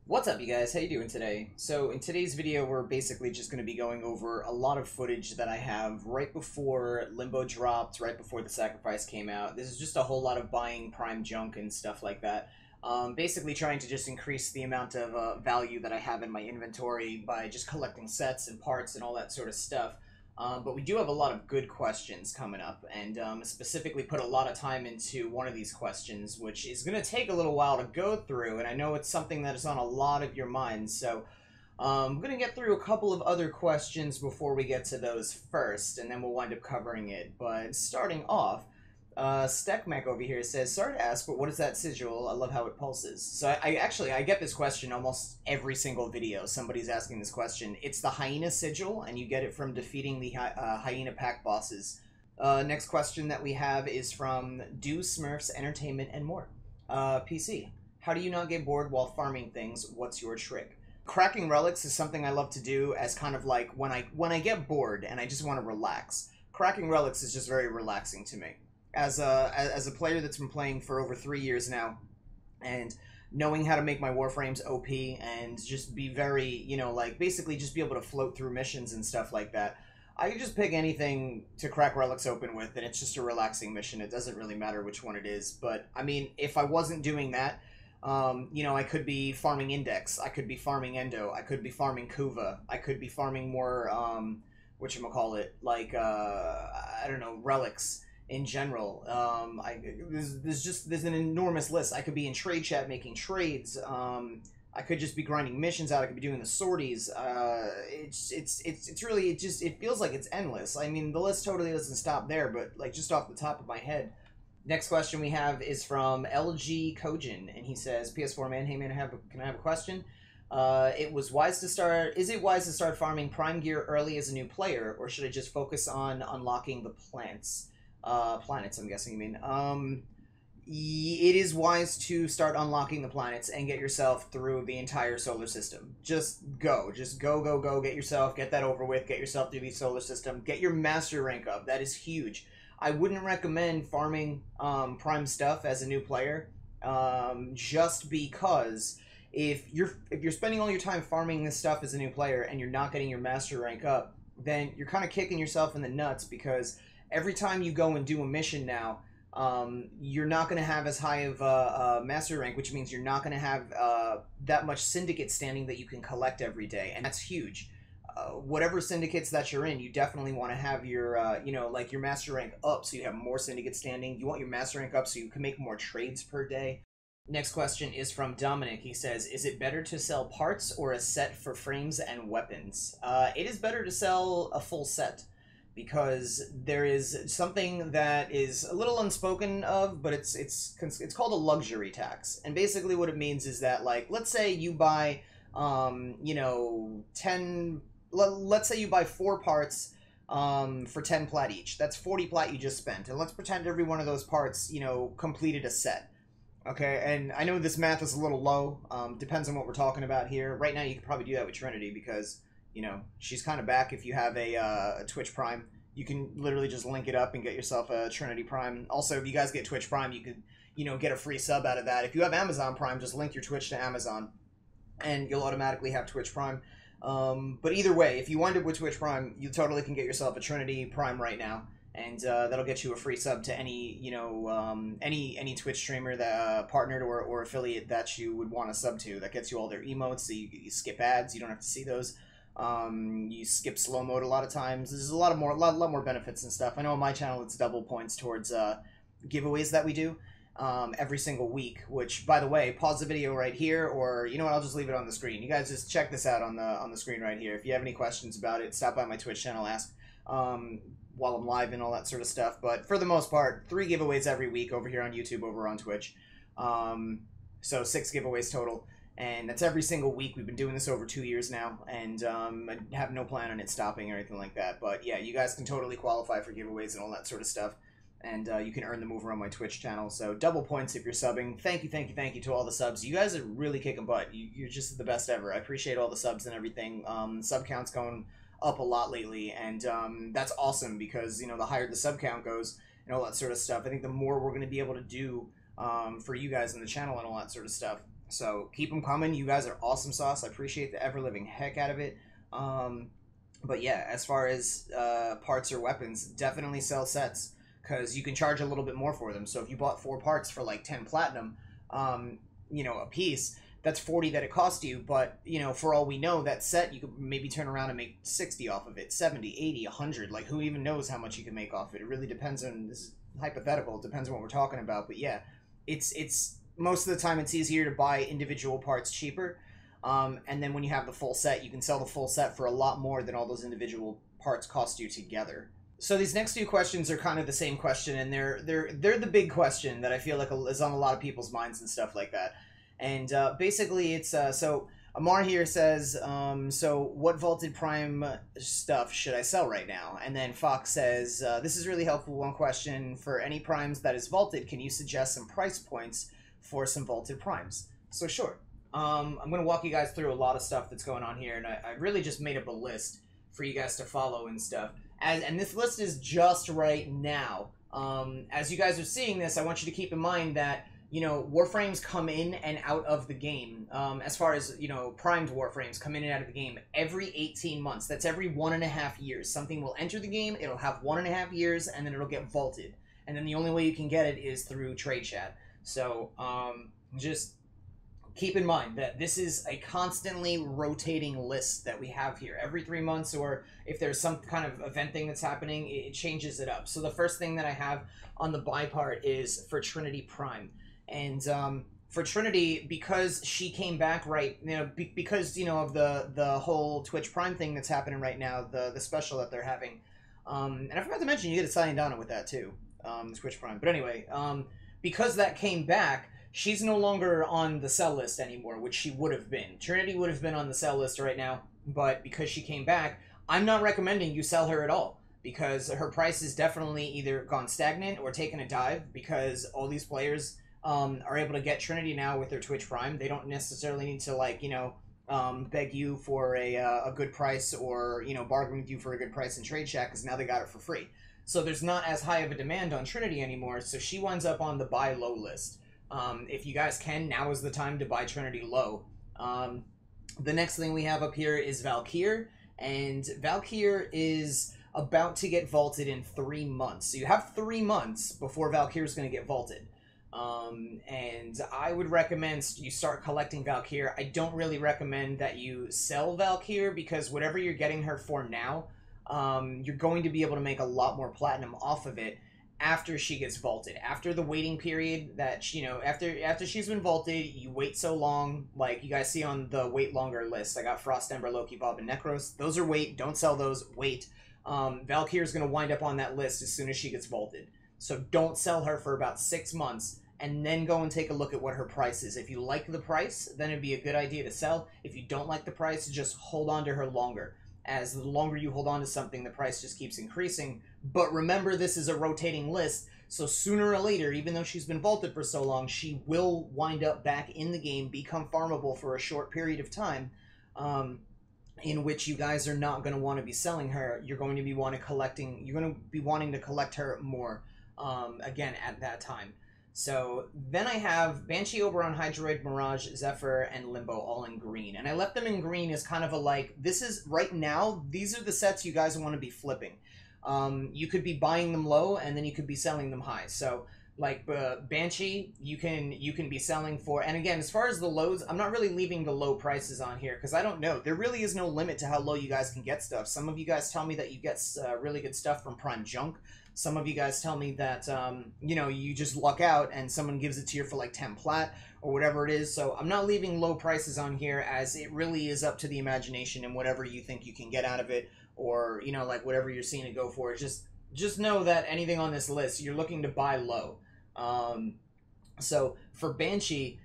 What's up, you guys? How you doing today? So in today's video, we're basically just going to be going over a lot of footage that I have right before Limbo dropped, right before the Sacrifice came out. This is just a whole lot of buying Prime junk and stuff like that. Basically trying to just increase the amount of value that I have in my inventory by just collecting sets and parts and all that sort of stuff. But we do have a lot of good questions coming up, and specifically put a lot of time into one of these questions, which is going to take a little while to go through, and I know it's something that is on a lot of your minds, so I'm going to get through a couple of other questions before we get to those first, and then we'll wind up covering it. But starting off, SteckMech over here says, sorry to ask, but what is that sigil? I love how it pulses. So I get this question almost every single video. Somebody's asking this question. It's the Hyena sigil, and you get it from defeating the Hyena pack bosses. Next question that we have is from Do Smurfs Entertainment and More. PC, how do you not get bored while farming things? What's your trick? Cracking relics is something I love to do as kind of like when I get bored and I just want to relax. Cracking relics is just very relaxing to me as a player that's been playing for over 3 years now, and knowing how to make my Warframes OP and just be very, like basically just be able to float through missions and stuff like that. I can just pick anything to crack relics open with, and it's just a relaxing mission. It doesn't really matter which one it is. But I mean, if I wasn't doing that, I could be farming Index, I could be farming Endo, I could be farming Kuva, I could be farming more, whatchamacallit, like, I don't know, Relics in general. There's an enormous list. I could be in trade chat making trades. I could just be grinding missions out. I could be doing the sorties. It's really, it feels like it's endless. I mean, the list totally doesn't stop there, but like just off the top of my head. Next question we have is from LG Kojin, and he says, "PS4 man, hey man, can I have a question? Is it wise to start farming Prime gear early as a new player, or should I just focus on unlocking the plants? Planets, I'm guessing you mean. It is wise to start unlocking the planets and get yourself through the entire solar system. Just go. Just go. Get that over with. Get yourself through the solar system. Get your master rank up. That is huge. I wouldn't recommend farming Prime stuff as a new player, just because if you're spending all your time farming this stuff as a new player and you're not getting your master rank up, then you're kind of kicking yourself in the nuts, because every time you go and do a mission now, you're not going to have as high of a master rank, which means you're not going to have that much syndicate standing that you can collect every day, and that's huge. Whatever syndicates that you're in, you definitely want to have your, like your master rank up so you have more syndicate standing. You want your master rank up so you can make more trades per day. Next question is from Dominic. He says, is it better to sell parts or a set for frames and weapons? It is better to sell a full set, because there is something that is a little unspoken of, but it's called a luxury tax. And basically what it means is that, like, let's say you buy, 10, let's say you buy 4 parts for 10 plat each. That's 40 plat you just spent. And let's pretend every one of those parts, completed a set. Okay, and I know this math is a little low. Depends on what we're talking about here. Right now you could probably do that with Trinity, because she's kind of back. If you have a Twitch Prime, you can literally just link it up and get yourself a Trinity Prime. Also, if you guys get Twitch Prime, you could, get a free sub out of that. If you have Amazon Prime, just link your Twitch to Amazon, and you'll automatically have Twitch Prime. But either way, if you wind up with Twitch Prime, you totally can get yourself a Trinity Prime right now, and that'll get you a free sub to any, any Twitch streamer that partnered or affiliate that you would want to sub to. That gets you all their emotes, so you skip ads. You don't have to see those. You skip slow mode a lot of times. There's a lot more benefits and stuff. I know on my channel it's double points towards giveaways that we do every single week. Which, by the way, pause the video right here, or you know what? I'll just leave it on the screen. You guys just check this out on the screen right here. If you have any questions about it, stop by my Twitch channel, ask while I'm live and all that sort of stuff. But for the most part, 3 giveaways every week over here on YouTube, over on Twitch. So 6 giveaways total. And that's every single week. We've been doing this over 2 years now, and I have no plan on it stopping or anything like that. But yeah, you guys can totally qualify for giveaways and all that sort of stuff, and you can earn them over on my Twitch channel. So double points if you're subbing. Thank you to all the subs. You guys are really kicking butt. You're just the best ever. I appreciate all the subs and everything. Sub count's going up a lot lately, and that's awesome, because the higher the sub count goes and all that sort of stuff, I think the more we're going to be able to do for you guys in the channel and all that sort of stuff. So keep them coming. You guys are awesome sauce. I appreciate the ever-living heck out of it. But yeah, as far as parts or weapons, definitely sell sets, because you can charge a little bit more for them. So if you bought 4 parts for like 10 platinum, you know, a piece, that's 40 that it cost you. But, you know, for all we know, that set, you could maybe turn around and make 60 off of it, 70, 80, 100. Like, who even knows how much you can make off it? It really depends on, this is hypothetical, it depends on what we're talking about. But yeah, it's most of the time it's easier to buy individual parts cheaper. And then when you have the full set, you can sell the full set for a lot more than all those individual parts cost you together. So these next 2 questions are kind of the same question, and they're the big question that I feel like is on a lot of people's minds and stuff like that. And basically, it's so Amar here says, so what Vaulted Prime stuff should I sell right now? And then Fox says, this is really helpful. One question: for any primes that is vaulted, can you suggest some price points for some vaulted primes? So sure. I'm going to walk you guys through a lot of stuff that's going on here, and I really just made up a list for you guys to follow and stuff. And this list is just right now. As you guys are seeing this, I want you to keep in mind that, you know, Warframes come in and out of the game. As far as, you know, primed Warframes come in and out of the game every 18 months. That's every 1.5 years. Something will enter the game, it'll have 1.5 years, and then it'll get vaulted. And then the only way you can get it is through trade chat. So, just keep in mind that this is a constantly rotating list that we have here. Every 3 months, or if there's some kind of event thing that's happening, it changes it up. So the first thing that I have on the buy part is for Trinity Prime. And for Trinity, because she came back right, you know, because, you know, of the whole Twitch Prime thing that's happening right now, the special that they're having. And I forgot to mention, you get a Scion Donna with that too, Twitch Prime. But anyway, because that came back, she's no longer on the sell list anymore, which she would have been. Trinity would have been on the sell list right now, but because she came back, I'm not recommending you sell her at all, because her price is definitely either gone stagnant or taken a dive, because all these players are able to get Trinity now with their Twitch Prime. They don't necessarily need to, like, you know, beg you for a good price, or, you know, bargain with you for a good price in Trade Chat, because now they got it for free. So there's not as high of a demand on Trinity anymore, so she winds up on the buy low list. If you guys can, now is the time to buy Trinity low. The next thing we have up here is Valkyr, and Valkyr is about to get vaulted in 3 months. So you have 3 months before Valkyr is going to get vaulted. And I would recommend you start collecting Valkyr. I don't really recommend that you sell Valkyr, because whatever you're getting her for now, you're going to be able to make a lot more platinum off of it after she gets vaulted. After the waiting period that, you know, after she's been vaulted, you wait so long, like you guys see on the wait longer list. I got Frost Ember, Loki, Bob, and Necros. Those are wait. Don't sell those. Wait. Valkyr is going to wind up on that list as soon as she gets vaulted. So don't sell her for about 6 months, and then go and take a look at what her price is. If you like the price, then it'd be a good idea to sell. If you don't like the price, just hold on to her longer. As the longer you hold on to something, the price just keeps increasing. But remember, this is a rotating list, so sooner or later, even though she's been vaulted for so long, she will wind up back in the game, become farmable for a short period of time, in which you guys are not going to want to be selling her. You're going to be wanting to collect her more, again, at that time. So then I have Banshee, Oberon, Hydroid, Mirage, Zephyr, and Limbo all in green. And I left them in green as kind of a, like, this is, right now, these are the sets you guys want to be flipping. You could be buying them low, and then you could be selling them high. So, like, Banshee, you can be selling for, and again, as far as the lows, I'm not really leaving the low prices on here, because I don't know. There really is no limit to how low you guys can get stuff. Some of you guys tell me that you get really good stuff from Prime Junk. Some of you guys tell me that, you know, you just luck out and someone gives it to you for like 10 plat or whatever it is. So I'm not leaving low prices on here, as it really is up to the imagination and whatever you think you can get out of it, or, you know, like whatever you're seeing it go for. Just know that anything on this list, you're looking to buy low. So for Banshee,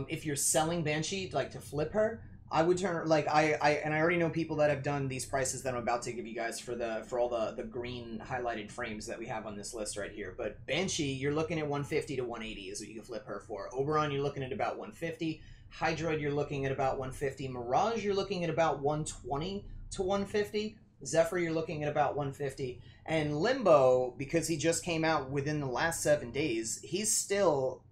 if you're selling Banshee, like to flip her, I would turn, like, I already know people that have done these prices that I'm about to give you guys for all the green highlighted frames that we have on this list right here. But Banshee, you're looking at 150 to 180 is what you can flip her for. Oberon, you're looking at about 150. Hydroid, you're looking at about 150. Mirage, you're looking at about 120 to 150. Zephyr, you're looking at about 150. And Limbo, because he just came out within the last 7 days, he's still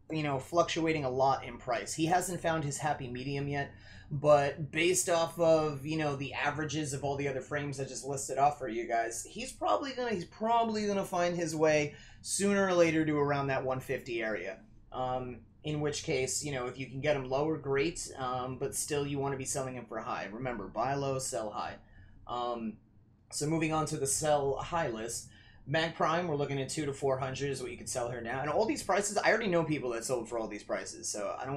fluctuating a lot in price. He hasn't found his happy medium yet, but based off of, the averages of all the other frames I just listed off for you guys, he's probably gonna find his way sooner or later to around that 150 area. In which case, if you can get him lower, great, but still you want to be selling him for high. Remember, buy low, sell high. So moving on to the sell high list, Mag Prime, we're looking at 200 to 400 is what you could sell her now. And all these prices, I already know people that sold for all these prices, so I don't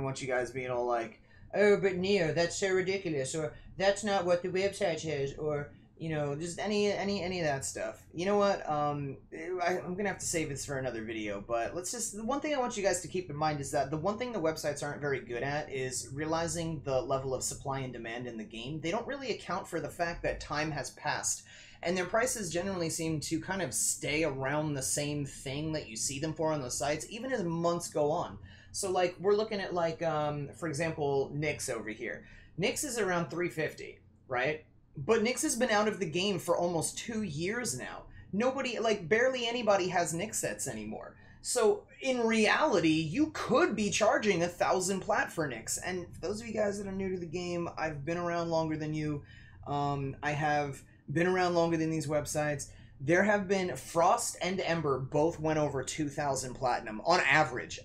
want you guys being all like, oh, but Neo, that's so ridiculous, or that's not what the website says, or just any of that stuff. You know what? I'm gonna have to save this for another video, but the one thing I want you guys to keep in mind is that the one thing the websites aren't very good at is realizing the level of supply and demand in the game. They don't really account for the fact that time has passed, and their prices generally seem to kind of stay around the same thing that you see them for on the sites, even as months go on. So, like, we're looking at, like, for example, Nyx over here. Nyx is around 350, right? But Nyx has been out of the game for almost 2 years now. Nobody, like, barely anybody has Nyx sets anymore. So, in reality, you could be charging 1,000 plat for Nyx. And for those of you guys that are new to the game, I've been around longer than you. I have been around longer than these websites. There have been Frost and Ember both went over 2,000 platinum on average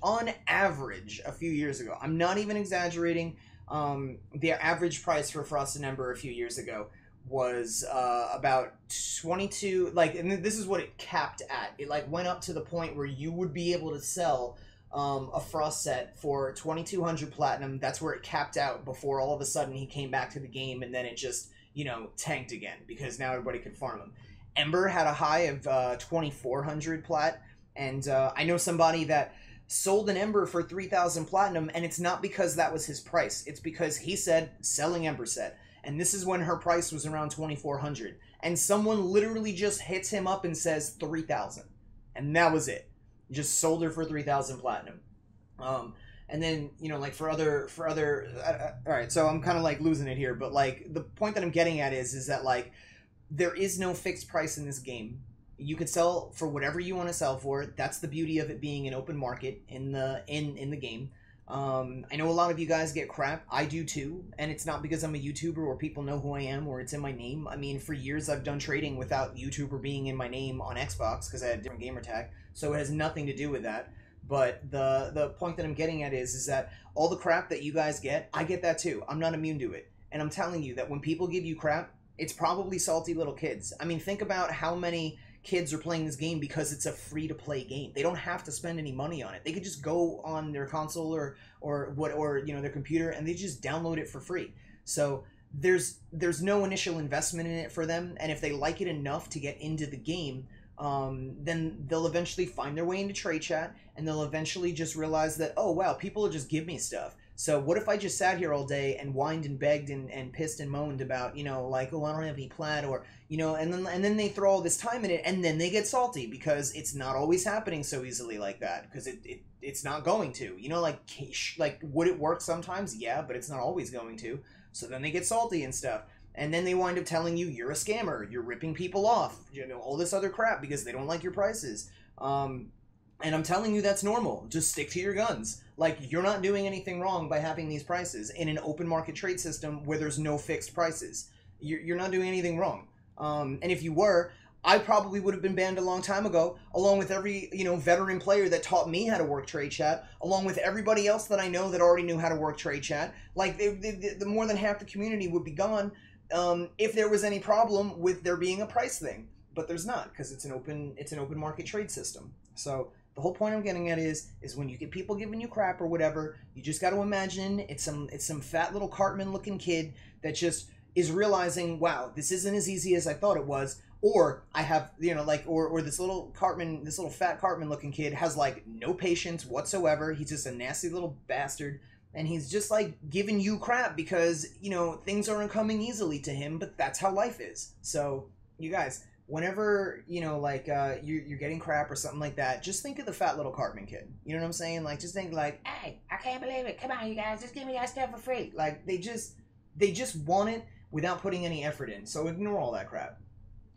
a few years ago. I'm not even exaggerating. The average price for Frost and Ember a few years ago was about 22, like, and this is what it capped at. It like went up to the point where you would be able to sell a Frost set for 2,200 platinum. That's where it capped out before all of a sudden he came back to the game, and then it just tanked again because now everybody could farm him. Ember had a high of 2,400 plat, and I know somebody that sold an Ember for 3,000 platinum, and it's not because that was his price. It's because he said, selling Ember set. And this is when her price was around 2,400. And someone literally just hits him up and says 3,000. And that was it. Just sold her for 3,000 platinum. And then, like for other, all right, so I'm kind of like losing it here, but like the point that I'm getting at is that like, there is no fixed price in this game. You can sell for whatever you want to sell for. That's the beauty of it being an open market in the game. I know a lot of you guys get crap. I do too, and it's not because I'm a YouTuber or people know who I am or it's in my name. I mean, for years I've done trading without YouTuber being in my name on Xbox because I had a different gamer tag, so it has nothing to do with that. But the point that I'm getting at is that all the crap that you guys get, I get that too. I'm not immune to it, and I'm telling you that when people give you crap, it's probably salty little kids. I mean, think about how many kids are playing this game because it's a free-to-play game. They don't have to spend any money on it. They could just go on their console or their computer and they just download it for free. So there's no initial investment in it for them, and if they like it enough to get into the game, then they'll eventually find their way into trade chat, and they'll eventually just realize that, oh wow, people will just give me stuff. So what if I just sat here all day and whined and begged and pissed and moaned about, like, oh, I don't have any plat, or, and then they throw all this time in it, and then they get salty because it's not always happening so easily like that, because it's not going to. Like, would it work sometimes? Yeah, but it's not always going to. So then they get salty and stuff. And then they wind up telling you you're a scammer, you're ripping people off, all this other crap because they don't like your prices. And I'm telling you that's normal. Just stick to your guns. Like, you're not doing anything wrong by having these prices in an open market trade system where there's no fixed prices. You're not doing anything wrong. And if you were, I probably would have been banned a long time ago, along with every, veteran player that taught me how to work trade chat, along with everybody else that I know that already knew how to work trade chat. Like, the more than half the community would be gone if there was any problem with there being a price thing. But there's not, because it's an open market trade system. So the whole point I'm getting at is when you get people giving you crap or whatever, you just got to imagine it's some fat little Cartman looking kid that just is realizing, wow, this isn't as easy as I thought it was, or I have, or this little fat Cartman looking kid has like no patience whatsoever. He's just a nasty little bastard, and he's just like giving you crap because things aren't coming easily to him, but that's how life is. So you guys, whenever you're getting crap or something like that, just think of the fat little Cartman kid. You know what I'm saying? Like, just think like, hey, I can't believe it, come on you guys, just give me that stuff for free. Like, they just want it without putting any effort in. So ignore all that crap.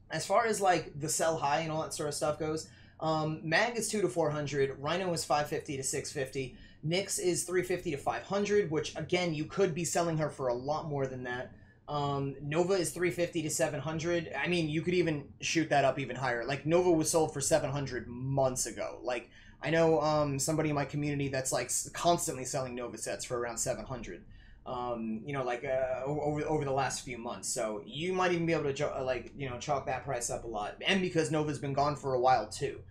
As far as like the sell high and all that sort of stuff goes, Mag is 2 to 400, Rhino is 550 to 650, Nyx is 350 to 500, which again, you could be selling her for a lot more than that. Nova is 350 to 700. I mean, you could even shoot that up even higher. Like, Nova was sold for 700 months ago. Like, I know somebody in my community that's like constantly selling Nova sets for around 700. You know, like over the last few months. So you might even be able to like, you know, chalk that price up a lot. And because Nova's been gone for a while too.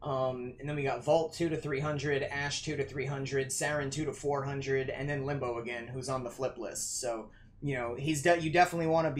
And then we got Vault 2 to 300, Ash 2 to 300, Saren 2 to 400, and then Limbo again, who's on the flip list. So, you know, you definitely want to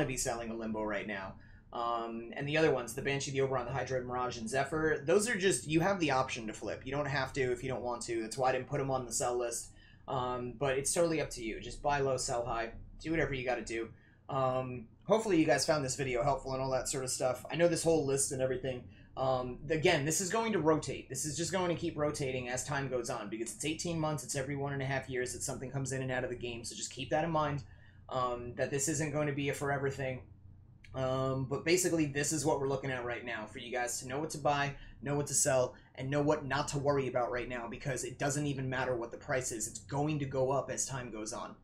be selling a Limbo right now. And the other ones, the Banshee, the Oberon, the Hydroid, Mirage, and Zephyr, those are just, you have the option to flip. You don't have to if you don't want to. That's why I didn't put them on the sell list. But it's totally up to you. Just buy low, sell high, do whatever you got to do. Hopefully you guys found this video helpful and all that sort of stuff. I know this whole list and everything. Again, this is going to rotate. This is just going to keep rotating as time goes on because it's 18 months. It's every 1.5 years that something comes in and out of the game. So just keep that in mind, that this isn't going to be a forever thing. But basically, this is what we're looking at right now for you guys to know what to buy, know what to sell, and know what not to worry about right now because it doesn't even matter what the price is. It's going to go up as time goes on.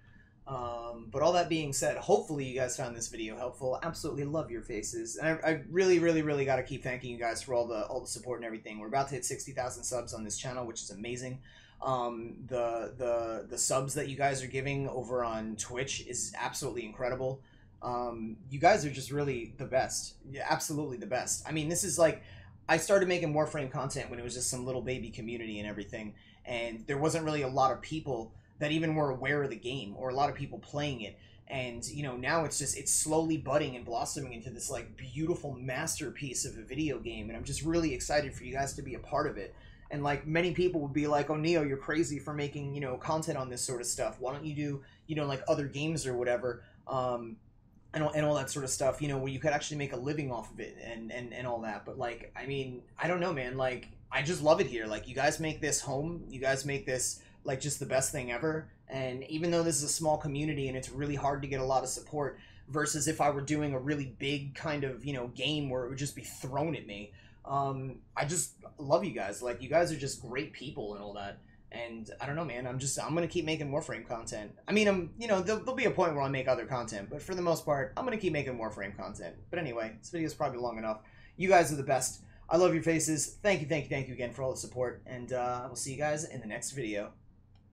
But all that being said, hopefully you guys found this video helpful. Absolutely love your faces. And I really, really, really got to keep thanking you guys for all the support and everything. We're about to hit 60,000 subs on this channel, which is amazing. The subs that you guys are giving over on Twitch is absolutely incredible. You guys are just really the best. Yeah, absolutely the best. I mean, this is like, I started making Warframe content when it was just some little baby community and everything, and there wasn't really a lot of people that even were aware of the game, or a lot of people playing it. And, you know, now it's slowly budding and blossoming into this, like, beautiful masterpiece of a video game, and I'm just really excited for you guys to be a part of it. And, like, many people would be like, oh, Neo, you're crazy for making, you know, content on this sort of stuff. Why don't you do, you know, like, other games or whatever, and all that sort of stuff, you know, where you could actually make a living off of it and all that. But, like, I mean, I don't know, man. Like, I just love it here. Like, you guys make this home. You guys make this, like, just the best thing ever. And even though this is a small community and it's really hard to get a lot of support versus if I were doing a really big kind of, you know, game where it would just be thrown at me, I just love you guys. Like, you guys are just great people and all that. And I don't know, man, I'm going to keep making Warframe content. I mean, you know, there'll be a point where I'll make other content, but for the most part, I'm going to keep making Warframe content. But anyway, this video is probably long enough. You guys are the best. I love your faces. Thank you again for all the support, and I will see you guys in the next video.